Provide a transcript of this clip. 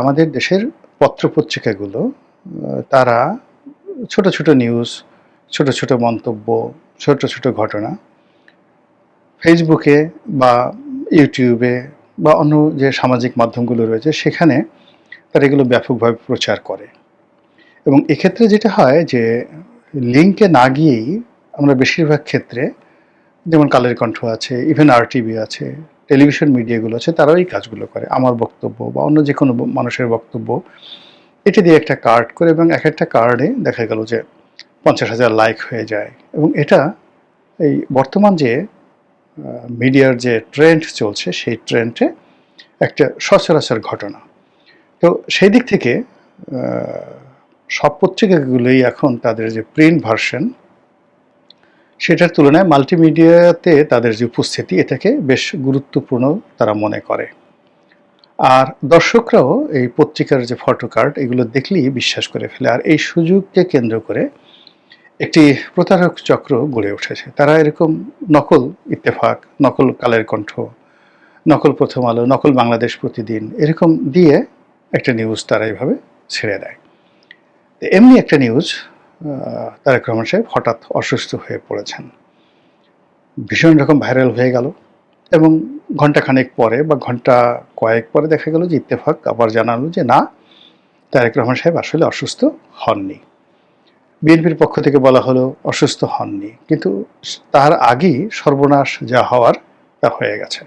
আমাদের দেশের পত্রপত্রিকাগুলো তারা ছোট, ছোট নিউজ, ছোট, ছোট মন্তব্য, ছোট, ছোট ঘটনা ফেসবুকে বা ইউটিউবে বা অন্য যে সামাজিক মাধ্যমগুলো রয়েছে সেখানে তারা এগুলো ব্যাপকভাবে প্রচার করে। এবং এক্ষেত্রে যেটা হয় যে লিঙ্কে না গিয়েই আমরা বেশিরভাগ ক্ষেত্রে যেমন কালের কণ্ঠ আছে, ইভেন আরটিভি আছে, টেলিভিশন মিডিয়াগুলো আছে তারাও এই কাজগুলো করে। আমার বক্তব্য বা অন্য যেকোনো মানুষের বক্তব্য এটা দিয়ে একটা কার্ড করে এবং একেকটা কার্ডে দেখা গেল যে ৫০,০০০ লাইক হয়ে যায় এবং এটা এই বর্তমান যে মিডিয়ার যে ট্রেন্ড চলছে সেই ট্রেন্ডে একটা সচরাচর ঘটনা। তো সেই দিক থেকে সব পত্রিকাগুলোই এখন তাদের যে প্রিন্ট ভার্সন সেটার তুলনায় মাল্টিমিডিয়াতে তাদের যে উপস্থিতি এটাকে বেশ গুরুত্বপূর্ণ তারা মনে করে। আর দর্শকরাও এই পত্রিকার যে ফটো কার্ড এগুলো দেখলেই বিশ্বাস করে ফেলে। আর এই সুযোগকে কেন্দ্র করে একটি প্রতারক চক্র গড়ে উঠেছে। তারা এরকম নকল ইত্তেফাক, নকল কালের কণ্ঠ, নকল প্রথম আলো, নকল বাংলাদেশ প্রতিদিন এরকম দিয়ে একটা নিউজ তারা এভাবে ছেড়ে দেয়। এমনি একটা নিউজ তারেক রহমান সাহেব হঠাৎ অসুস্থ হয়ে পড়েছেন। ভীষণ রকম ভাইরাল হয়ে গেল এবং ঘণ্টাখানেক পরে বা ঘণ্টা কয়েক পরে দেখা গেল যে ইত্তেফাক আবার জানালো যে না, তারেক রহমান সাহেব আসলে অসুস্থ হননি। বিএনপির পক্ষ থেকে বলা হলো অসুস্থ হননি, কিন্তু তার আগেই সর্বনাশ যা হওয়ার তা হয়ে গেছে।